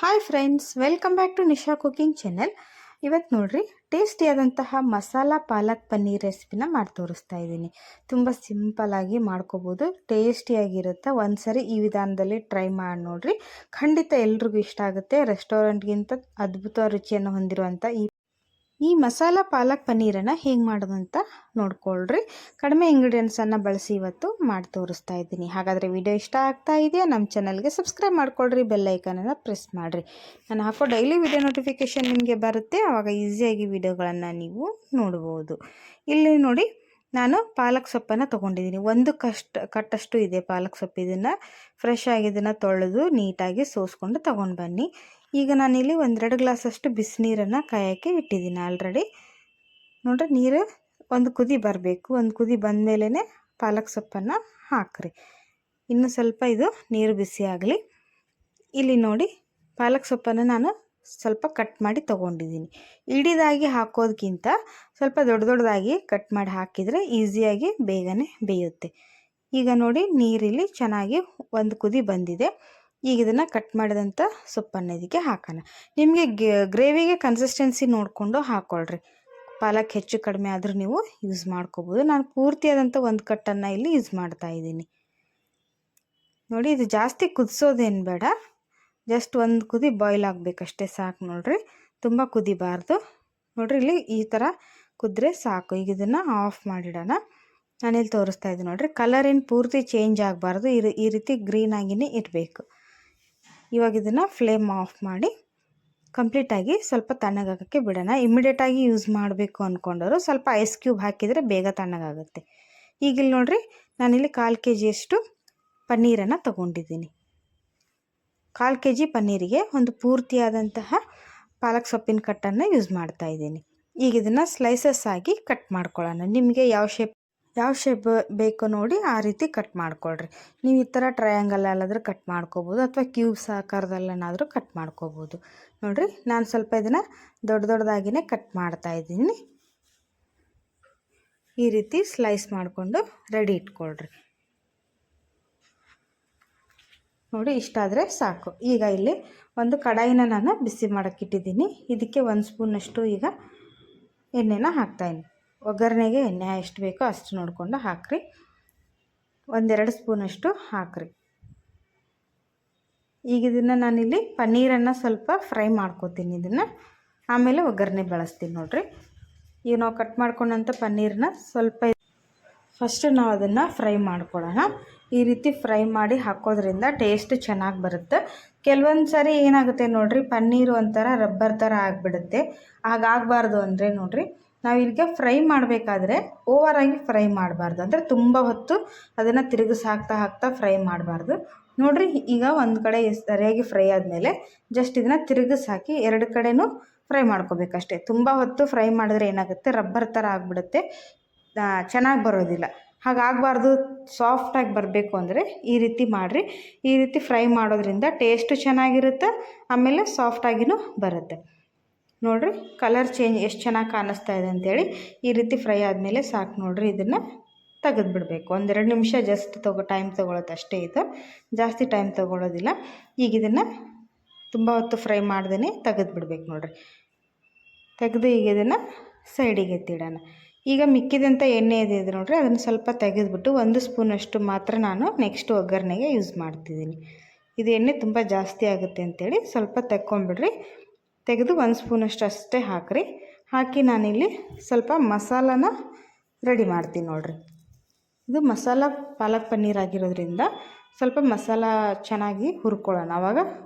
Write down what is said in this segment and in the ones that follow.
Hi friends, welcome back to Nisha cooking channel. ಇವತ್ತು ನೋಡ್ರಿ ಟೇಸ್ಟಿಯಾದಂತಹ ಮಸಾಲ ಪಾಲಕ್ ಪನ್ನೀರ್ ರೆಸಿಪಿನ ಮಾಡಿ ತೋರಿಸ್ತಾ ಇದ್ದೀನಿ. ತುಂಬ ಸಿಂಪಲ್ಲಾಗಿ ಮಾಡ್ಕೋಬೋದು, ಟೇಸ್ಟಿಯಾಗಿರುತ್ತೆ. ಒಂದು ಸರಿ ಈ ವಿಧಾನದಲ್ಲಿ ಟ್ರೈ ಮಾಡಿ ನೋಡ್ರಿ, ಖಂಡಿತ ಎಲ್ರಿಗೂ ಇಷ್ಟ ಆಗುತ್ತೆ. ರೆಸ್ಟೋರೆಂಟ್ಗಿಂತ ಅದ್ಭುತ ರುಚಿಯನ್ನು ಹೊಂದಿರುವಂಥ ಈ ಮಸಾಲ ಪಾಲಕ್ ಪನ್ನೀರನ್ನು ಹೇಗೆ ಮಾಡೋದಂತ ನೋಡ್ಕೊಳ್ರಿ. ಕಡಿಮೆ ಇಂಗ್ರೀಡಿಯೆಂಟ್ಸನ್ನು ಬಳಸಿ ಇವತ್ತು ಮಾಡಿ ತೋರಿಸ್ತಾ ಇದ್ದೀನಿ. ಹಾಗಾದರೆ ವಿಡಿಯೋ ಇಷ್ಟ ಆಗ್ತಾ ಇದೆಯಾ? ನಮ್ಮ ಚಾನಲ್ಗೆ ಸಬ್ಸ್ಕ್ರೈಬ್ ಮಾಡ್ಕೊಳ್ರಿ, ಬೆಲ್ ಐಕನನ್ನು ಪ್ರೆಸ್ ಮಾಡಿರಿ. ನಾನು ಹಾಕೋ ಡೈಲಿ ವಿಡಿಯೋ ನೋಟಿಫಿಕೇಷನ್ ನಿಮಗೆ ಬರುತ್ತೆ, ಆವಾಗ ಈಸಿಯಾಗಿ ವಿಡಿಯೋಗಳನ್ನು ನೀವು ನೋಡ್ಬೋದು. ಇಲ್ಲಿ ನೋಡಿ, ನಾನು ಪಾಲಕ್ ಸೊಪ್ಪನ್ನು ತೊಗೊಂಡಿದ್ದೀನಿ. ಒಂದು ಕಟ್ಟಷ್ಟು ಇದೆ ಪಾಲಕ್ ಸೊಪ್ಪು. ಇದನ್ನು ಫ್ರೆಶ್ ಆಗಿ ಇದನ್ನು ತೊಳೆದು ನೀಟಾಗಿ ಸೋಸ್ಕೊಂಡು ತೊಗೊಂಡು ಬನ್ನಿ. ಈಗ ನಾನಿಲ್ಲಿ 1-2 ಗ್ಲಾಸಷ್ಟು ಬಿಸಿನೀರನ್ನು ಕಾಯೋಕ್ಕೆ ಇಟ್ಟಿದ್ದೀನಿ ಆಲ್ರೆಡಿ. ನೋಡ್ರಿ, ನೀರು ಒಂದು ಕುದಿ ಬರಬೇಕು. ಒಂದು ಕುದಿ ಬಂದ ಮೇಲೇ ಪಾಲಕ್ ಸೊಪ್ಪನ್ನು ಹಾಕ್ರಿ. ಇನ್ನು ಸ್ವಲ್ಪ ಇದು ನೀರು ಬಿಸಿ ಆಗಲಿ. ಇಲ್ಲಿ ನೋಡಿ, ಪಾಲಕ್ ಸೊಪ್ಪನ್ನು ನಾನು ಸ್ವಲ್ಪ ಕಟ್ ಮಾಡಿ ತೊಗೊಂಡಿದ್ದೀನಿ. ಇಡೀದಾಗಿ ಹಾಕೋದಕ್ಕಿಂತ ಸ್ವಲ್ಪ ದೊಡ್ಡದಾಗಿ ಕಟ್ ಮಾಡಿ ಹಾಕಿದರೆ ಈಸಿಯಾಗಿ ಬೇಗನೆ ಬೇಯುತ್ತೆ. ಈಗ ನೋಡಿ, ನೀರಿಲ್ಲಿ ಚೆನ್ನಾಗಿ ಒಂದು ಕುದಿ ಬಂದಿದೆ. ಈಗ ಇದನ್ನು ಕಟ್ ಮಾಡಿದಂಥ ಸೊಪ್ಪನ್ನು ಇದಕ್ಕೆ ಹಾಕೋಣ. ನಿಮಗೆ ಗ್ರೇವಿಗೆ ಕನ್ಸಿಸ್ಟೆನ್ಸಿ ನೋಡಿಕೊಂಡು ಹಾಕ್ಕೊಳ್ರಿ. ಪಾಲಕ್ ಹೆಚ್ಚು ಕಡಿಮೆ ಆದರೂ ನೀವು ಯೂಸ್ ಮಾಡ್ಕೋಬೋದು. ನಾನು ಪೂರ್ತಿಯಾದಂಥ ಒಂದು ಕಟ್ಟನ್ನು ಇಲ್ಲಿ ಯೂಸ್ ಮಾಡ್ತಾ ಇದ್ದೀನಿ. ನೋಡಿ, ಇದು ಜಾಸ್ತಿ ಕುದಿಸೋದೇನು ಬೇಡ, ಜಸ್ಟ್ ಒಂದು ಕುದಿ ಬಾಯ್ಲ್ ಆಗಬೇಕಷ್ಟೇ, ಸಾಕು. ನೋಡಿರಿ, ತುಂಬ ಕುದಿಬಾರ್ದು. ನೋಡಿರಿ, ಇಲ್ಲಿ ಈ ಥರ ಕುದ್ರೆ ಸಾಕು. ಈಗ ಇದನ್ನು ಆಫ್ ಮಾಡಿಡೋಣ. ನಾನಿಲ್ಲಿ ತೋರಿಸ್ತಾ ಇದ್ದೀನಿ ನೋಡಿರಿ, ಕಲರ್ ಏನು ಪೂರ್ತಿ ಚೇಂಜ್ ಆಗಬಾರ್ದು, ಈ ರೀತಿ ಗ್ರೀನಾಗಿಯೇ ಇರಬೇಕು. ಇವಾಗ ಇದನ್ನು ಫ್ಲೇಮ್ ಆಫ್ ಮಾಡಿ ಕಂಪ್ಲೀಟಾಗಿ ಸ್ವಲ್ಪ ತಣ್ಣಗಾಗೋಕ್ಕೆ ಬಿಡೋಣ. ಇಮಿಡಿಯೇಟಾಗಿ ಯೂಸ್ ಮಾಡಬೇಕು ಅಂದ್ಕೊಂಡವರು ಸ್ವಲ್ಪ ಐಸ್ ಕ್ಯೂಬ್ ಹಾಕಿದರೆ ಬೇಗ ತಣ್ಣಗಾಗುತ್ತೆ. ಈಗಿಲ್ಲಿ ನೋಡಿರಿ, ನಾನಿಲ್ಲಿ 1/4 kg ಪನ್ನೀರನ್ನು ತೊಗೊಂಡಿದ್ದೀನಿ. 1/4 kg ಪನ್ನೀರಿಗೆ ಒಂದು ಪೂರ್ತಿಯಾದಂತಹ ಪಾಲಕ್ ಸೊಪ್ಪಿನ ಕಟ್ಟನ್ನು ಯೂಸ್ ಮಾಡ್ತಾ ಇದ್ದೀನಿ. ಈಗ ಇದನ್ನು ಸ್ಲೈಸಸ್ ಆಗಿ ಕಟ್ ಮಾಡ್ಕೊಳ್ಳೋಣ. ನಿಮಗೆ ಯಾವ ಶೇಪ್ ಬೇಕೋ ನೋಡಿ ಆ ರೀತಿ ಕಟ್ ಮಾಡ್ಕೊಳ್ರಿ. ನೀವು ಈ ಥರ ಟ್ರಯಾಂಗಲಲ್ಲಾದರೂ ಕಟ್ ಮಾಡ್ಕೋಬೋದು, ಅಥವಾ ಕ್ಯೂಬ್ಸ್ ಆಕಾರದಲ್ಲೇನಾದರೂ ಕಟ್ ಮಾಡ್ಕೋಬೋದು. ನೋಡಿರಿ, ನಾನು ಸ್ವಲ್ಪ ಇದನ್ನು ದೊಡ್ಡದಾಗಿಯೇ ಕಟ್ ಮಾಡ್ತಾ ಇದ್ದೀನಿ. ಈ ರೀತಿ ಸ್ಲೈಸ್ ಮಾಡಿಕೊಂಡು ರೆಡಿ ಇಟ್ಕೊಳ್ರಿ. ನೋಡಿ, ಇಷ್ಟಾದರೆ ಸಾಕು. ಈಗ ಇಲ್ಲಿ ಒಂದು ಕಡಾಯಿನ ನಾನು ಬಿಸಿ ಮಾಡೋಕ್ಕಿಟ್ಟಿದ್ದೀನಿ. ಇದಕ್ಕೆ 1 ಸ್ಪೂನಷ್ಟು ಈಗ ಎಣ್ಣೆನ ಹಾಕ್ತಾಯಿದ್ದೀನಿ. ಒಗ್ಗರಣೆಗೆ ಎಣ್ಣೆ ಎಷ್ಟು ಬೇಕೋ ಅಷ್ಟು ನೋಡಿಕೊಂಡು ಹಾಕ್ರಿ. 1-2 ಸ್ಪೂನಷ್ಟು ಹಾಕ್ರಿ. ಈಗ ಇದನ್ನು ನಾನಿಲ್ಲಿ ಪನ್ನೀರನ್ನು ಸ್ವಲ್ಪ ಫ್ರೈ ಮಾಡ್ಕೋತೀನಿ. ಇದನ್ನು ಆಮೇಲೆ ಒಗ್ಗರಣೆ ಬಳಸ್ತೀನಿ. ನೋಡಿರಿ, ಈಗ ನಾವು ಕಟ್ ಮಾಡ್ಕೊಂಡಂಥ ಪನ್ನೀರನ್ನ ಸ್ವಲ್ಪ ಫಸ್ಟು ನಾವು ಅದನ್ನು ಫ್ರೈ ಮಾಡ್ಕೊಳ್ಳೋಣ. ಈ ರೀತಿ ಫ್ರೈ ಮಾಡಿ ಹಾಕೋದ್ರಿಂದ ಟೇಸ್ಟ್ ಚೆನ್ನಾಗಿ ಬರುತ್ತೆ. ಕೆಲವೊಂದು ಸಾರಿ ಏನಾಗುತ್ತೆ ನೋಡಿರಿ, ಪನ್ನೀರು ಒಂಥರ ರಬ್ಬರ್ ಥರ ಆಗಿಬಿಡುತ್ತೆ. ಹಾಗಾಗಬಾರ್ದು ಅಂದರೆ ನೋಡಿರಿ, ನಾವು ಇಲ್ಲಿಗೆ ಫ್ರೈ ಮಾಡಬೇಕಾದ್ರೆ ಓವರಾಗಿ ಫ್ರೈ ಮಾಡಬಾರ್ದು, ಅಂದರೆ ತುಂಬ ಹೊತ್ತು ಅದನ್ನು ಹಾಕ್ತಾ ಫ್ರೈ ಮಾಡಬಾರ್ದು. ನೋಡಿರಿ, ಈಗ ಒಂದು ಕಡೆ ಸರಿಯಾಗಿ ಫ್ರೈ ಆದಮೇಲೆ ಜಸ್ಟ್ ಇದನ್ನು ಹಾಕಿ 2 ಕಡೆನೂ ಫ್ರೈ ಮಾಡ್ಕೋಬೇಕಷ್ಟೆ. ತುಂಬ ಹೊತ್ತು ಫ್ರೈ ಮಾಡಿದ್ರೆ ಏನಾಗುತ್ತೆ, ರಬ್ಬರ್ ಥರ ಆಗಿಬಿಡುತ್ತೆ, ಚೆನ್ನಾಗಿ ಬರೋದಿಲ್ಲ. ಹಾಗಾಗಬಾರ್ದು. ಸಾಫ್ಟಾಗಿ ಬರಬೇಕು ಅಂದರೆ ಈ ರೀತಿ ಮಾಡಿರಿ. ಈ ರೀತಿ ಫ್ರೈ ಮಾಡೋದ್ರಿಂದ ಟೇಸ್ಟು ಚೆನ್ನಾಗಿರುತ್ತೆ, ಆಮೇಲೆ ಸಾಫ್ಟಾಗಿಯೂ ಬರುತ್ತೆ. ನೋಡಿರಿ, ಕಲರ್ ಚೇಂಜ್ ಎಷ್ಟು ಚೆನ್ನಾಗಿ ಕಾಣಿಸ್ತಾ ಇದೆ ಅಂಥೇಳಿ. ಈ ರೀತಿ ಫ್ರೈ ಆದಮೇಲೆ ಸಾಕು. ನೋಡಿರಿ, ಇದನ್ನು ತೆಗೆದುಬಿಡಬೇಕು. 1-2 ನಿಮಿಷ ಜಸ್ಟ್ ಟೈಮ್ ತೊಗೊಳುತ್ತೆ ಅಷ್ಟೇ. ಇದು ಜಾಸ್ತಿ ಟೈಮ್ ತೊಗೊಳ್ಳೋದಿಲ್ಲ. ಈಗ ಇದನ್ನು ತುಂಬ ಹೊತ್ತು ಫ್ರೈ ಮಾಡ್ದೇ ತೆಗೆದುಬಿಡ್ಬೇಕು. ನೋಡಿರಿ, ತೆಗೆದು ಈಗ ಇದನ್ನು ಸೈಡಿಗೆ ಎತ್ತಿಡೋಣ. ಈಗ ಮಿಕ್ಕಿದಂಥ ಎಣ್ಣೆ ಇದೆ ನೋಡಿರಿ, ಅದನ್ನು ಸ್ವಲ್ಪ ತೆಗೆದುಬಿಟ್ಟು 1 ಸ್ಪೂನಷ್ಟು ಮಾತ್ರ ನಾನು ನೆಕ್ಸ್ಟ್ ಒಗ್ಗರಣೆಗೆ ಯೂಸ್ ಮಾಡ್ತಿದ್ದೀನಿ. ಇದು ಎಣ್ಣೆ ತುಂಬ ಜಾಸ್ತಿ ಆಗುತ್ತೆ ಅಂಥೇಳಿ ಸ್ವಲ್ಪ ತೆಕ್ಕೊಂಬಿಡ್ರಿ. ತೆಗೆದು 1 ಸ್ಪೂನಷ್ಟು ಅಷ್ಟೇ ಹಾಕಿರಿ. ಹಾಕಿ ನಾನಿಲ್ಲಿ ಸ್ವಲ್ಪ ಮಸಾಲನ ರೆಡಿ ಮಾಡ್ತೀನಿ. ನೋಡಿರಿ, ಇದು ಮಸಾಲ ಪಾಲಕ್ ಪನ್ನೀರ್ ಆಗಿರೋದ್ರಿಂದ ಸ್ವಲ್ಪ ಮಸಾಲ ಚೆನ್ನಾಗಿ ಹುರ್ಕೊಳ್ಳೋಣ. ಆವಾಗ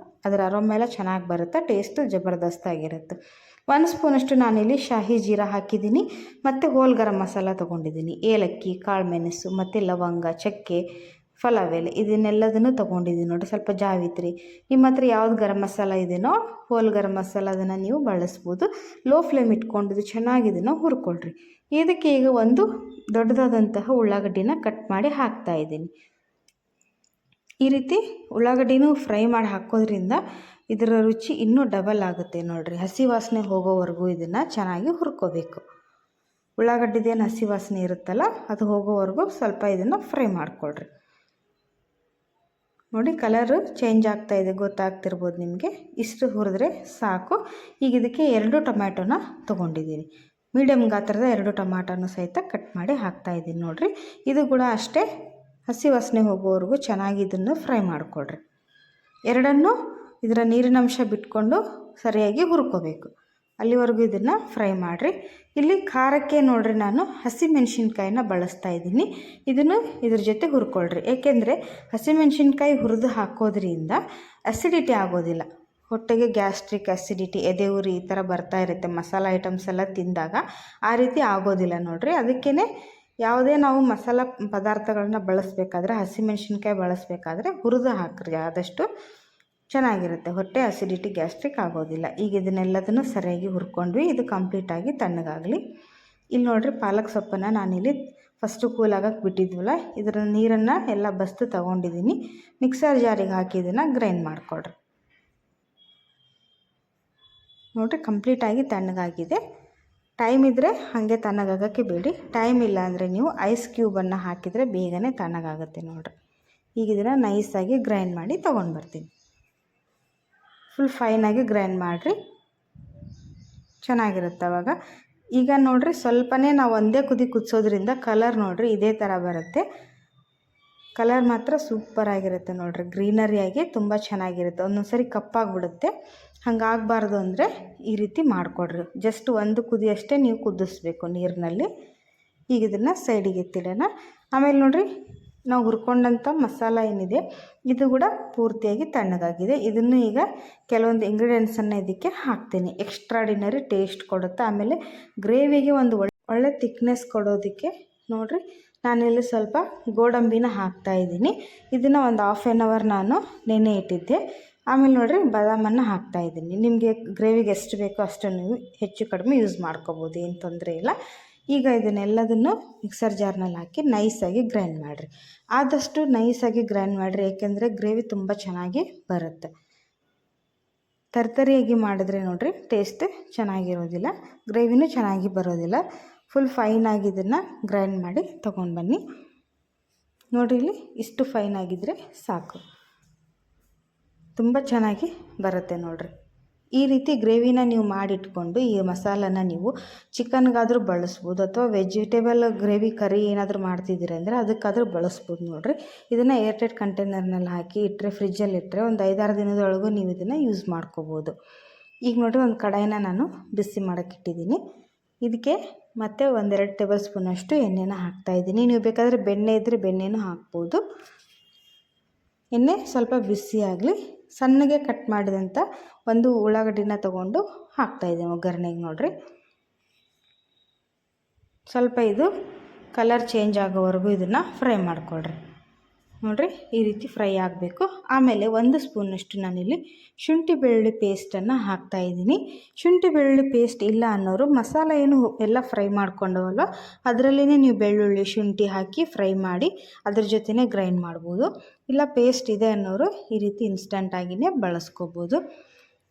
ಅದರ ಅರೋಮ ಎಲ್ಲ ಚೆನ್ನಾಗಿ ಬರುತ್ತೆ, ಟೇಸ್ಟು ಜಬರ್ದಸ್ತಾಗಿರುತ್ತೆ. 1 ಸ್ಪೂನಷ್ಟು ನಾನಿಲ್ಲಿ ಶಾಹಿ ಜೀರಾ ಹಾಕಿದ್ದೀನಿ, ಮತ್ತು ಹೋಲ್ ಗರಂ ಮಸಾಲ ತೊಗೊಂಡಿದ್ದೀನಿ. ಏಲಕ್ಕಿ, ಕಾಳು ಮೆಣಸು, ಮತ್ತು ಲವಂಗ, ಚಕ್ಕೆ, ಪಲಾವ್ ಎಲೆ, ಇದನ್ನೆಲ್ಲದನ್ನು ತೊಗೊಂಡಿದ್ದೀನಿ. ನೋಡಿ, ಸ್ವಲ್ಪ ಜಾವಿತ್ರಿ. ನಿಮ್ಮ ಹತ್ರ ಯಾವ್ದು ಗರಂ ಮಸಾಲ ಇದೆಯೋ ಹೋಲ್ ಗರಂ ಮಸಾಲ ಅದನ್ನು ನೀವು ಬಳಸ್ಬೋದು. ಲೋ ಫ್ಲೇಮ್ ಇಟ್ಕೊಂಡು ಚೆನ್ನಾಗಿ ಇದನ್ನು ಹುರ್ಕೊಳ್ರಿ. ಇದಕ್ಕೆ ಈಗ ಒಂದು ದೊಡ್ಡದಾದಂತಹ ಉಳ್ಳಾಗಡ್ಡಿನ ಕಟ್ ಮಾಡಿ ಹಾಕ್ತಾಯಿದ್ದೀನಿ. ಈ ರೀತಿ ಉಳ್ಳಾಗಡ್ಡಿನೂ ಫ್ರೈ ಮಾಡಿ ಹಾಕೋದ್ರಿಂದ ಇದರ ರುಚಿ ಇನ್ನೂ ಡಬಲ್ ಆಗುತ್ತೆ. ನೋಡಿರಿ, ಹಸಿ ವಾಸನೆ ಹೋಗೋವರೆಗೂ ಇದನ್ನು ಚೆನ್ನಾಗಿ ಹುರ್ಕೋಬೇಕು. ಉಳ್ಳಾಗಡ್ಡಿದೇನು ಹಸಿ ವಾಸನೆ ಇರುತ್ತಲ್ಲ, ಅದು ಹೋಗೋವರೆಗೂ ಸ್ವಲ್ಪ ಇದನ್ನು ಫ್ರೈ ಮಾಡಿಕೊಳ್ರಿ. ನೋಡಿ ಕಲರು ಚೇಂಜ್ ಆಗ್ತಾಯಿದೆ, ಗೊತ್ತಾಗ್ತಿರ್ಬೋದು ನಿಮಗೆ. ಇಷ್ಟು ಹುರಿದ್ರೆ ಸಾಕು. ಈಗ ಇದಕ್ಕೆ 2 ಟೊಮ್ಯಾಟೊನ ತೊಗೊಂಡಿದ್ದೀನಿ. ಮೀಡಿಯಮ್ ಗಾತ್ರದ 2 ಟೊಮ್ಯಾಟೊನ ಸಹಿತ ಕಟ್ ಮಾಡಿ ಹಾಕ್ತಾಯಿದ್ದೀನಿ ನೋಡಿರಿ. ಇದು ಕೂಡ ಅಷ್ಟೇ ಹಸಿ ವಾಸನೆ ಹೋಗೋವರೆಗೂ ಚೆನ್ನಾಗಿ ಇದನ್ನು ಫ್ರೈ ಮಾಡಿಕೊಡ್ರಿ. ಎರಡನ್ನೂ ಇದರ ನೀರಿನಂಶ ಬಿಟ್ಕೊಂಡು ಸರಿಯಾಗಿ ಹುರ್ಕೋಬೇಕು. ಅಲ್ಲಿವರೆಗೂ ಇದನ್ನು ಫ್ರೈ ಮಾಡಿರಿ. ಇಲ್ಲಿ ಖಾರಕ್ಕೆ ನೋಡಿರಿ ನಾನು ಹಸಿಮೆಣ್ಸಿನ್ಕಾಯಿನ ಬಳಸ್ತಾ ಇದ್ದೀನಿ. ಇದನ್ನು ಇದ್ರ ಜೊತೆ ಹುರ್ಕೊಳ್ರಿ. ಏಕೆಂದರೆ ಹಸಿಮೆಣ್ಸಿನ್ಕಾಯಿ ಹುರಿದು ಹಾಕೋದ್ರಿಂದ ಅಸಿಡಿಟಿ ಆಗೋದಿಲ್ಲ. ಹೊಟ್ಟೆಗೆ ಗ್ಯಾಸ್ಟ್ರಿಕ್ ಅಸಿಡಿಟಿ, ಎದೆ ಉರಿ ಈ ಥರ ಬರ್ತಾ ಇರುತ್ತೆ ಮಸಾಲ ಐಟಮ್ಸ್ ಎಲ್ಲ ತಿಂದಾಗ. ಆ ರೀತಿ ಆಗೋದಿಲ್ಲ ನೋಡಿರಿ. ಅದಕ್ಕೇ ಯಾವುದೇ ನಾವು ಮಸಾಲ ಪದಾರ್ಥಗಳನ್ನ ಬಳಸಬೇಕಾದ್ರೆ, ಹಸಿಮೆಣ್ಸಿನ್ಕಾಯಿ ಬಳಸಬೇಕಾದ್ರೆ ಹುರಿದು ಹಾಕ್ರಿ. ಆದಷ್ಟು ಚೆನ್ನಾಗಿರುತ್ತೆ. ಹೊಟ್ಟೆ ಅಸಿಡಿಟಿ ಗ್ಯಾಸ್ಟ್ರಿಕ್ ಆಗೋದಿಲ್ಲ. ಈಗ ಇದನ್ನೆಲ್ಲದನ್ನು ಸರಿಯಾಗಿ ಹುರ್ಕೊಂಡ್ವಿ. ಇದು ಕಂಪ್ಲೀಟಾಗಿ ತಣ್ಣಗಾಗಲಿ. ಇಲ್ಲಿ ನೋಡಿರಿ ಪಾಲಕ್ ಸೊಪ್ಪನ್ನು ನಾನಿಲ್ಲಿ ಫಸ್ಟು ಕೂಲಾಗಕ್ಕೆ ಬಿಟ್ಟಿದ್ವಲ್ಲ, ಇದರ ನೀರನ್ನು ಎಲ್ಲ ಬಸ್ತು ತೊಗೊಂಡಿದ್ದೀನಿ. ಮಿಕ್ಸರ್ ಜಾರಿಗೆ ಹಾಕಿ ಇದನ್ನು ಗ್ರೈಂಡ್ ಮಾಡಿಕೊಡ್ರಿ. ನೋಡಿರಿ ಕಂಪ್ಲೀಟಾಗಿ ತಣ್ಣಗಾಗಿದೆ. ಟೈಮ್ ಇದ್ದರೆ ಹಾಗೆ ತಣ್ಣಗಾಗೋಕ್ಕೆ ಬೇಡಿ. ಟೈಮ್ ಇಲ್ಲ ಅಂದರೆ ನೀವು ಐಸ್ ಕ್ಯೂಬನ್ನು ಹಾಕಿದರೆ ಬೇಗನೆ ತಣ್ಣಗಾಗುತ್ತೆ ನೋಡಿರಿ. ಈಗ ಇದನ್ನು ನೈಸಾಗಿ ಗ್ರೈಂಡ್ ಮಾಡಿ ತೊಗೊಂಡು ಬರ್ತೀನಿ. ಫುಲ್ ಫೈನಾಗಿ ಗ್ರೈಂಡ್ ಮಾಡಿರಿ, ಚೆನ್ನಾಗಿರುತ್ತೆ ಅವಾಗ. ಈಗ ನೋಡಿರಿ ಸ್ವಲ್ಪನೇ ನಾವು ಒಂದೇ ಕುದಿ ಕುದಿಸೋದ್ರಿಂದ ಕಲರ್ ನೋಡಿರಿ ಇದೇ ಥರ ಬರುತ್ತೆ. ಕಲರ್ ಮಾತ್ರ ಸೂಪರಾಗಿರುತ್ತೆ ನೋಡಿರಿ, ಗ್ರೀನರಿಯಾಗಿ ತುಂಬ ಚೆನ್ನಾಗಿರುತ್ತೆ. ಒಂದೊಂದು ಸರಿ ಕಪ್ಪಾಗಿಬಿಡುತ್ತೆ, ಹಂಗಾಗಬಾರ್ದು ಅಂದರೆ ಈ ರೀತಿ ಮಾಡಿಕೊಡ್ರಿ. ಜಸ್ಟ್ 1 ಕುದಿ ಅಷ್ಟೇ ನೀವು ಕುದಿಸ್ಬೇಕು ನೀರಿನಲ್ಲಿ. ಈಗ ಇದನ್ನು ಸೈಡಿಗೆ ಎತ್ತಿಡೋಣ. ಆಮೇಲೆ ನೋಡಿರಿ ನಾವು ಹುರ್ಕೊಂಡಂಥ ಮಸಾಲ ಏನಿದೆ ಇದು ಕೂಡ ಪೂರ್ತಿಯಾಗಿ ತಣ್ಣಗಾಗಿದೆ. ಇದನ್ನು ಈಗ ಕೆಲವೊಂದು ಇಂಗ್ರೀಡಿಯೆಂಟ್ಸನ್ನು ಇದಕ್ಕೆ ಹಾಕ್ತೀನಿ. ಎಕ್ಸ್ಟ್ರಾಡಿನರಿ ಟೇಸ್ಟ್ ಕೊಡುತ್ತೆ. ಆಮೇಲೆ ಗ್ರೇವಿಗೆ ಒಂದು ಒಳ್ಳೆ ಥಿಕ್ನೆಸ್ ಕೊಡೋದಕ್ಕೆ ನೋಡಿರಿ ನಾನಿಲ್ಲಿ ಸ್ವಲ್ಪ ಗೋಡಂಬಿನ ಹಾಕ್ತಾಯಿದ್ದೀನಿ. ಇದನ್ನು ಒಂದು 1/2 hour ನಾನು ನೆನೆ ಇಟ್ಟಿದ್ದೆ. ಆಮೇಲೆ ನೋಡಿರಿ ಬಾದಾಮನ್ನು ಹಾಕ್ತಾಯಿದ್ದೀನಿ. ನಿಮಗೆ ಗ್ರೇವಿಗೆ ಎಷ್ಟು ಬೇಕೋ ಅಷ್ಟು ನೀವು ಹೆಚ್ಚು ಕಡಿಮೆ ಯೂಸ್ ಮಾಡ್ಕೋಬೋದು, ಏನು ತೊಂದರೆ ಇಲ್ಲ. ಈಗ ಇದನ್ನೆಲ್ಲದನ್ನು ಮಿಕ್ಸರ್ ಜಾರ್ನಲ್ಲಿ ಹಾಕಿ ನೈಸಾಗಿ ಗ್ರೈಂಡ್ ಮಾಡಿರಿ. ಆದಷ್ಟು ನೈಸಾಗಿ ಗ್ರೈಂಡ್ ಮಾಡಿರಿ, ಏಕೆಂದರೆ ಗ್ರೇವಿ ತುಂಬ ಚೆನ್ನಾಗಿ ಬರುತ್ತೆ. ತರ್ತರಿಯಾಗಿ ಮಾಡಿದ್ರೆ ನೋಡಿರಿ ಟೇಸ್ಟ್ ಚೆನ್ನಾಗಿರೋದಿಲ್ಲ, ಗ್ರೇವಿನೂ ಚೆನ್ನಾಗಿ ಬರೋದಿಲ್ಲ. ಫುಲ್ ಫೈನಾಗಿ ಇದನ್ನು ಗ್ರೈಂಡ್ ಮಾಡಿ ತೊಗೊಂಡು ಬನ್ನಿ. ನೋಡಿರಿ ಇಲ್ಲಿ ಇಷ್ಟು ಫೈನಾಗಿದ್ದರೆ ಸಾಕು, ತುಂಬ ಚೆನ್ನಾಗಿ ಬರುತ್ತೆ ನೋಡಿರಿ. ಈ ರೀತಿ ಗ್ರೇವಿನ ನೀವು ಮಾಡಿಟ್ಕೊಂಡು ಈ ಮಸಾಲನ ನೀವು ಚಿಕನ್ಗಾದರೂ ಬಳಸ್ಬೋದು, ಅಥವಾ ವೆಜಿಟೇಬಲ್ ಗ್ರೇವಿ ಕರಿ ಏನಾದರೂ ಮಾಡ್ತಿದ್ದೀರಿ ಅಂದರೆ ಅದಕ್ಕಾದರೂ ಬಳಸ್ಬೋದು ನೋಡಿರಿ. ಇದನ್ನು ಏರ್ಟೈಟ್ ಕಂಟೈನರ್ನಲ್ಲಿ ಹಾಕಿ ಇಟ್ಟರೆ, ಫ್ರಿಜ್ಜಲ್ಲಿ ಇಟ್ಟರೆ ಒಂದು 5-6 ದಿನದೊಳಗೂ ನೀವು ಇದನ್ನು ಯೂಸ್ ಮಾಡ್ಕೋಬೋದು. ಈಗ ನೋಡಿರಿ ಒಂದು ಕಡಾಯಿನ ನಾನು ಬಿಸಿ ಮಾಡೋಕ್ಕೆ ಇಟ್ಟಿದ್ದೀನಿ. ಇದಕ್ಕೆ ಮತ್ತು 1-2 ಟೇಬಲ್ ಸ್ಪೂನಷ್ಟು ಎಣ್ಣೆನ ಹಾಕ್ತಾಯಿದ್ದೀನಿ. ನೀವು ಬೇಕಾದರೆ ಬೆಣ್ಣೆ ಇದ್ದರೆ ಬೆಣ್ಣೆನೂ ಹಾಕ್ಬೋದು. ಎಣ್ಣೆ ಸ್ವಲ್ಪ ಬಿಸಿ ಆಗಲಿ. ಸಣ್ಣಗೆ ಕಟ್ ಮಾಡಿದಂಥ ಒಂದು ಉಳ್ಳಾಗಡ್ಡಿನ ತೊಗೊಂಡು ಹಾಕ್ತಾಯಿದ್ದೀನಿ ಒಗ್ಗರಣೆಗೆ. ನೋಡಿರಿ ಸ್ವಲ್ಪ ಇದು ಕಲರ್ ಚೇಂಜ್ ಆಗೋವರೆಗೂ ಇದನ್ನು ಫ್ರೈ ಮಾಡಿಕೊಡ್ರಿ. ನೋಡಿರಿ ಈ ರೀತಿ ಫ್ರೈ ಆಗಬೇಕು. ಆಮೇಲೆ 1 ಸ್ಪೂನಷ್ಟು ನಾನಿಲ್ಲಿ ಶುಂಠಿ ಬೆಳ್ಳುಳ್ಳಿ ಪೇಸ್ಟನ್ನು ಹಾಕ್ತಾಯಿದ್ದೀನಿ. ಶುಂಠಿ ಬೆಳ್ಳುಳ್ಳಿ ಪೇಸ್ಟ್ ಇಲ್ಲ ಅನ್ನೋರು ಮಸಾಲ ಏನು ಎಲ್ಲ ಫ್ರೈ ಮಾಡ್ಕೊಂಡವಲ್ಲ ಅದರಲ್ಲೇ ನೀವು ಬೆಳ್ಳುಳ್ಳಿ ಶುಂಠಿ ಹಾಕಿ ಫ್ರೈ ಮಾಡಿ ಅದ್ರ ಜೊತೆನೇ ಗ್ರೈಂಡ್ ಮಾಡ್ಬೋದು. ಇಲ್ಲ ಪೇಸ್ಟ್ ಇದೆ ಅನ್ನೋರು ಈ ರೀತಿ ಇನ್ಸ್ಟಂಟಾಗಿಯೇ ಬಳಸ್ಕೋಬೋದು.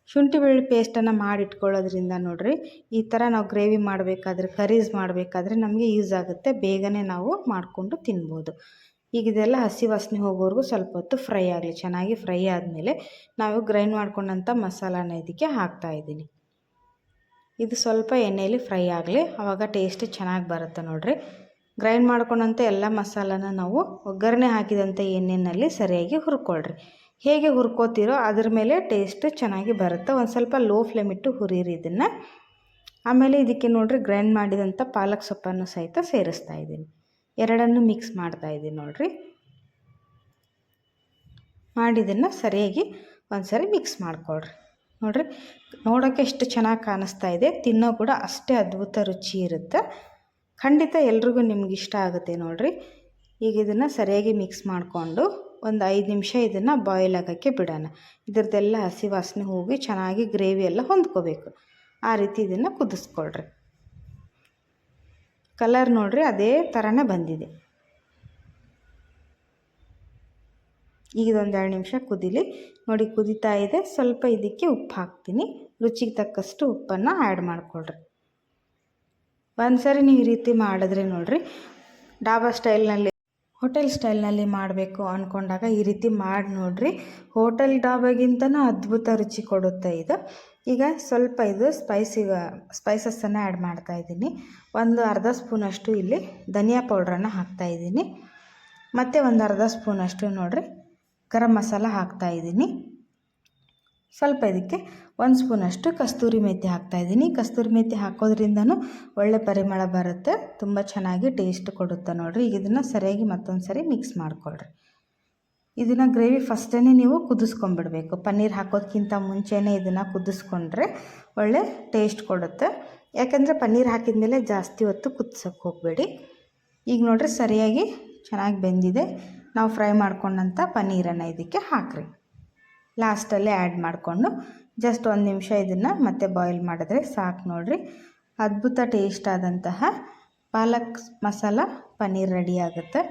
ಶುಂಠಿ ಬೆಳ್ಳುಳ್ಳಿ ಪೇಸ್ಟನ್ನು ಮಾಡಿಟ್ಕೊಳ್ಳೋದ್ರಿಂದ ನೋಡಿರಿ ಈ ಥರ ನಾವು ಗ್ರೇವಿ ಮಾಡಬೇಕಾದ್ರೆ, ಕರೀಸ್ ಮಾಡಬೇಕಾದ್ರೆ ನಮಗೆ ಯೂಸ್ ಆಗುತ್ತೆ. ಬೇಗನೆ ನಾವು ಮಾಡಿಕೊಂಡು ತಿನ್ಬೋದು. ಈಗ ಇದೆಲ್ಲ ಹಸಿ ವಾಸನೆ ಹೋಗೋವರೆಗೂ ಸ್ವಲ್ಪ ಹೊತ್ತು ಫ್ರೈ ಆಗಲಿ. ಚೆನ್ನಾಗಿ ಫ್ರೈ ಆದಮೇಲೆ ನಾವು ಗ್ರೈಂಡ್ ಮಾಡ್ಕೊಂಡಂಥ ಮಸಾಲಾನ ಇದಕ್ಕೆ ಹಾಕ್ತಾಯಿದ್ದೀನಿ. ಇದು ಸ್ವಲ್ಪ ಎಣ್ಣೆಯಲ್ಲಿ ಫ್ರೈ ಆಗಲಿ, ಆವಾಗ ಟೇಸ್ಟ್ ಚೆನ್ನಾಗಿ ಬರುತ್ತೆ ನೋಡಿರಿ. ಗ್ರೈಂಡ್ ಮಾಡ್ಕೊಂಡಂಥ ಎಲ್ಲ ಮಸಾಲಾನ ನಾವು ಒಗ್ಗರಣೆ ಹಾಕಿದಂಥ ಎಣ್ಣೆಯಲ್ಲಿ ಸರಿಯಾಗಿ ಹುರ್ಕೊಳ್ರಿ. ಹೇಗೆ ಹುರ್ಕೋತೀರೋ ಅದ್ರ ಮೇಲೆ ಟೇಸ್ಟ್ ಚೆನ್ನಾಗಿ ಬರುತ್ತೆ. ಒಂದು ಸ್ವಲ್ಪ ಲೋ ಫ್ಲೇಮ್ ಇಟ್ಟು ಹುರಿಯಿರಿ ಇದನ್ನು. ಆಮೇಲೆ ಇದಕ್ಕೆ ನೋಡಿರಿ ಗ್ರೈಂಡ್ ಮಾಡಿದಂಥ ಪಾಲಕ್ ಸೊಪ್ಪನ್ನು ಸಹಿತ ಸೇರಿಸ್ತಾ ಇದ್ದೀನಿ. ಎರಡನ್ನು ಮಿಕ್ಸ್ ಮಾಡ್ತಾಯಿದ್ದೀನಿ ನೋಡಿರಿ. ಮಾಡಿದ್ದನ್ನು ಸರಿಯಾಗಿ ಒಂದ್ಸರಿ ಮಿಕ್ಸ್ ಮಾಡಿಕೊಡ್ರಿ. ನೋಡಿರಿ ನೋಡೋಕ್ಕೆ ಎಷ್ಟು ಚೆನ್ನಾಗಿ ಕಾಣಿಸ್ತಾ ಇದೆ, ತಿನ್ನೋ ಕೂಡ ಅಷ್ಟೇ ಅದ್ಭುತ ರುಚಿ ಇರುತ್ತೆ. ಖಂಡಿತ ಎಲ್ರಿಗೂ ನಿಮ್ಗೆ ಇಷ್ಟ ಆಗುತ್ತೆ ನೋಡಿರಿ. ಈಗ ಇದನ್ನು ಸರಿಯಾಗಿ ಮಿಕ್ಸ್ ಮಾಡಿಕೊಂಡು ಒಂದು 5 ನಿಮಿಷ ಇದನ್ನು ಬಾಯ್ಲ್ ಆಗೋಕ್ಕೆ ಬಿಡೋಣ. ಇದ್ರದ್ದೆಲ್ಲ ಹಸಿ ವಾಸನೆ ಹೋಗಿ ಚೆನ್ನಾಗಿ ಗ್ರೇವಿ ಎಲ್ಲ ಹೊಂದ್ಕೋಬೇಕು. ಆ ರೀತಿ ಇದನ್ನು ಕುದಿಸ್ಕೊಳ್ರಿ. ಕಲರ್ ನೋಡಿರಿ ಅದೇ ಥರನೇ ಬಂದಿದೆ. ಈಗ ಇದೊಂದು 2 ನಿಮಿಷ ಕುದೀಲಿ. ನೋಡಿ ಕುದೀತಾ ಇದೆ. ಸ್ವಲ್ಪ ಇದಕ್ಕೆ ಉಪ್ಪು ಹಾಕ್ತೀನಿ. ರುಚಿಗೆ ತಕ್ಕಷ್ಟು ಉಪ್ಪನ್ನು ಆ್ಯಡ್ ಮಾಡಿಕೊಳ್ರಿ. ಒಂದು ಸರಿ ನೀವು ಈ ರೀತಿ ಮಾಡಿದ್ರೆ ನೋಡಿರಿ ಡಾಬಾ ಸ್ಟೈಲ್ನಲ್ಲಿ ಹೋಟೆಲ್ ಸ್ಟೈಲ್ನಲ್ಲಿ ಮಾಡಬೇಕು ಅಂದ್ಕೊಂಡಾಗ ಈ ರೀತಿ ಮಾಡಿ ನೋಡಿರಿ. ಹೋಟೆಲ್ ಡಾಬಾಗಿಂತನೂ ಅದ್ಭುತ ರುಚಿ ಕೊಡುತ್ತೆ ಇದು. ಈಗ ಸ್ವಲ್ಪ ಇದು ಸ್ಪೈಸಸ್ಸನ್ನು ಆ್ಯಡ್ ಮಾಡ್ತಾಯಿದ್ದೀನಿ. ಒಂದು ಅರ್ಧ ಸ್ಪೂನಷ್ಟು ಇಲ್ಲಿ ಧನಿಯಾ ಪೌಡ್ರನ್ನು ಹಾಕ್ತಾಯಿದ್ದೀನಿ. ಮತ್ತು ಒಂದು ಅರ್ಧ ಸ್ಪೂನಷ್ಟು ನೋಡಿರಿ ಗರಂ ಮಸಾಲ ಹಾಕ್ತಾಯಿದ್ದೀನಿ. ಸ್ವಲ್ಪ ಇದಕ್ಕೆ 1 ಸ್ಪೂನಷ್ಟು ಕಸ್ತೂರಿ ಮೇಥಿ ಹಾಕ್ತಾಯಿದ್ದೀನಿ. ಕಸ್ತೂರಿ ಮೇಥಿ ಹಾಕೋದ್ರಿಂದನೂ ಒಳ್ಳೆ ಪರಿಮಳ ಬರುತ್ತೆ, ತುಂಬ ಚೆನ್ನಾಗಿ ಟೇಸ್ಟ್ ಕೊಡುತ್ತೆ ನೋಡಿರಿ. ಈಗ ಇದನ್ನು ಸರಿಯಾಗಿ ಮತ್ತೊಂದು ಸರಿ ಮಿಕ್ಸ್ ಮಾಡಿಕೊಳ್ರಿ. ಇದನ್ನು ಗ್ರೇವಿ ಫಸ್ಟೇ ನೀವು ಕುದಿಸ್ಕೊಂಡ್ಬಿಡ್ಬೇಕು. ಪನ್ನೀರ್ ಹಾಕೋದಕ್ಕಿಂತ ಮುಂಚೆನೇ ಇದನ್ನು ಕುದಿಸ್ಕೊಂಡ್ರೆ ಒಳ್ಳೆ ಟೇಸ್ಟ್ ಕೊಡುತ್ತೆ. ಯಾಕೆಂದರೆ ಪನ್ನೀರ್ ಹಾಕಿದ ಮೇಲೆ ಜಾಸ್ತಿ ಹೊತ್ತು ಕುದಿಸೋಕ್ಕೆ ಹೋಗಬೇಡಿ. ಈಗ ನೋಡಿರಿ ಸರಿಯಾಗಿ ಚೆನ್ನಾಗಿ ಬೆಂದಿದೆ. ನಾವು ಫ್ರೈ ಮಾಡ್ಕೊಂಡಂಥ ಪನ್ನೀರನ್ನು ಇದಕ್ಕೆ ಹಾಕ್ರಿ. ಲಾಸ್ಟಲ್ಲೇ ಆ್ಯಡ್ ಮಾಡಿಕೊಂಡು ಜಸ್ಟ್ 1 ನಿಮಿಷ ಇದನ್ನು ಮತ್ತೆ ಬಾಯ್ಲ್ ಮಾಡಿದ್ರೆ ಸಾಕು ನೋಡಿರಿ. ಅದ್ಭುತ ಟೇಸ್ಟ್ ಆದಂತಹ ಪಾಲಕ್ ಮಸಾಲ ಪನ್ನೀರ್ ರೆಡಿ ಆಗುತ್ತೆ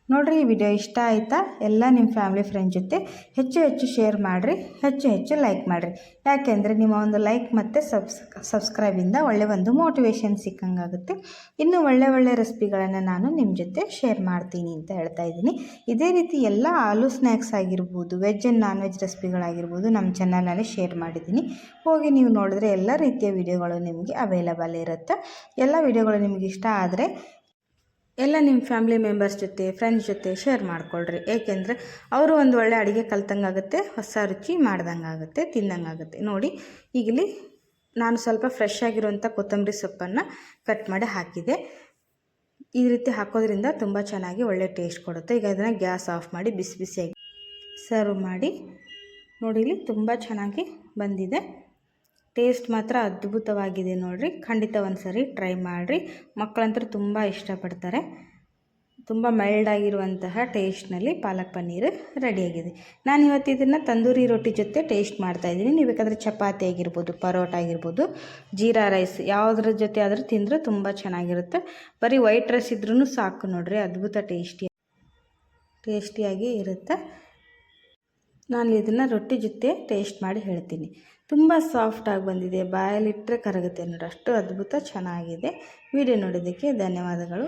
ನೋಡಿರಿ. ಈ ವಿಡಿಯೋ ಇಷ್ಟ ಆಯಿತಾ? ಎಲ್ಲ ನಿಮ್ಮ ಫ್ಯಾಮಿಲಿ ಫ್ರೆಂಡ್ ಜೊತೆ ಹೆಚ್ಚು ಶೇರ್ ಮಾಡಿರಿ, ಹೆಚ್ಚು ಲೈಕ್ ಮಾಡಿರಿ. ಯಾಕೆಂದರೆ ನಿಮ್ಮ ಒಂದು ಲೈಕ್ ಮತ್ತು ಸಬ್ಸ್ಕ್ರೈಬಿಂದ ಒಳ್ಳೆ ಒಂದು ಮೋಟಿವೇಶನ್ ಸಿಕ್ಕಂಗಾಗುತ್ತೆ. ಇನ್ನೂ ಒಳ್ಳೆ ರೆಸಿಪಿಗಳನ್ನು ನಾನು ನಿಮ್ಮ ಜೊತೆ ಶೇರ್ ಮಾಡ್ತೀನಿ ಅಂತ ಹೇಳ್ತಾ ಇದ್ದೀನಿ. ಇದೇ ರೀತಿ ಎಲ್ಲ ಆಲೂ ಸ್ನ್ಯಾಕ್ಸ್ ಆಗಿರ್ಬೋದು, ವೆಜ್ ಆ್ಯಂಡ್ ನಾನ್ ವೆಜ್ ರೆಸಿಪಿಗಳಾಗಿರ್ಬೋದು ನಮ್ಮ ಚಾನಲಲ್ಲಿ ಶೇರ್ ಮಾಡಿದ್ದೀನಿ. ಹೋಗಿ ನೀವು ನೋಡಿದ್ರೆ ಎಲ್ಲ ರೀತಿಯ ವಿಡಿಯೋಗಳು ನಿಮಗೆ ಅವೈಲಬಲ್ ಇರುತ್ತೆ. ಎಲ್ಲ ವಿಡಿಯೋಗಳು ನಿಮಗೆ ಇಷ್ಟ ಆದರೆ ಎಲ್ಲ ನಿಮ್ಮ ಫ್ಯಾಮಿಲಿ ಮೆಂಬರ್ಸ್ ಜೊತೆ ಫ್ರೆಂಡ್ಸ್ ಜೊತೆ ಶೇರ್ ಮಾಡಿಕೊಳ್ರಿ. ಏಕೆಂದರೆ ಅವರು ಒಂದು ಒಳ್ಳೆ ಅಡುಗೆ ಕಲ್ತಂಗಾಗುತ್ತೆ, ಹೊಸ ರುಚಿ ಮಾಡ್ದಂಗಾಗುತ್ತೆ, ತಿಂದಂಗಾಗುತ್ತೆ. ನೋಡಿ ಈಗಲಿ ನಾನು ಸ್ವಲ್ಪ ಫ್ರೆಶ್ ಆಗಿರುವಂಥ ಕೊತ್ತಂಬರಿ ಸೊಪ್ಪನ್ನು ಕಟ್ ಮಾಡಿ ಹಾಕಿದೆ. ಈ ರೀತಿ ಹಾಕೋದ್ರಿಂದ ತುಂಬ ಚೆನ್ನಾಗಿ ಒಳ್ಳೆ ಟೇಸ್ಟ್ ಕೊಡುತ್ತೆ. ಈಗ ಅದನ್ನು ಗ್ಯಾಸ್ ಆಫ್ ಮಾಡಿ ಬಿಸಿಯಾಗಿ ಸರ್ವ್ ಮಾಡಿ. ನೋಡಿ ಇಲ್ಲಿ ತುಂಬ ಚೆನ್ನಾಗಿ ಬಂದಿದೆ. ಟೇಸ್ಟ್ ಮಾತ್ರ ಅದ್ಭುತವಾಗಿದೆ ನೋಡಿರಿ. ಖಂಡಿತ ಒಂದು ಸರಿ ಟ್ರೈ ಮಾಡಿರಿ. ಮಕ್ಕಳಂತೂ ತುಂಬ ಇಷ್ಟಪಡ್ತಾರೆ. ತುಂಬ ಮೈಲ್ಡಾಗಿರುವಂತಹ ಟೇಸ್ಟ್ನಲ್ಲಿ ಪಾಲಕ್ ಪನ್ನೀರ್ ರೆಡಿಯಾಗಿದೆ. ನಾನು ಇವತ್ತು ಇದನ್ನು ತಂದೂರಿ ರೊಟ್ಟಿ ಜೊತೆ ಟೇಸ್ಟ್ ಮಾಡ್ತಾಯಿದ್ದೀನಿ. ನೀವು ಬೇಕಾದರೆ ಚಪಾತಿ ಆಗಿರ್ಬೋದು, ಪರೋಟ ಆಗಿರ್ಬೋದು, ಜೀರಾ ರೈಸ್ ಯಾವುದ್ರ ಜೊತೆ ಆದರೂ ತಿಂದರೂ ತುಂಬ ಚೆನ್ನಾಗಿರುತ್ತೆ. ಬರೀ ವೈಟ್ ರೈಸ್ ಇದ್ರೂ ಸಾಕು ನೋಡಿರಿ, ಅದ್ಭುತ ಟೇಸ್ಟಿಯಾಗಿ ಇರುತ್ತೆ. ನಾನು ಇದನ್ನು ರೊಟ್ಟಿ ಜೊತೆ ಟೇಸ್ಟ್ ಮಾಡಿ ಹೇಳ್ತೀನಿ. ತುಂಬ ಸಾಫ್ಟಾಗಿ ಬಂದಿದೆ, ಬಾಯಲ್ಲಿಟ್ಟರೆ ಕರಗುತ್ತೆ ನೋಡಿ, ಅಷ್ಟು ಅದ್ಭುತ ಚೆನ್ನಾಗಿದೆ. ವಿಡಿಯೋ ನೋಡೋದಕ್ಕೆ ಧನ್ಯವಾದಗಳು.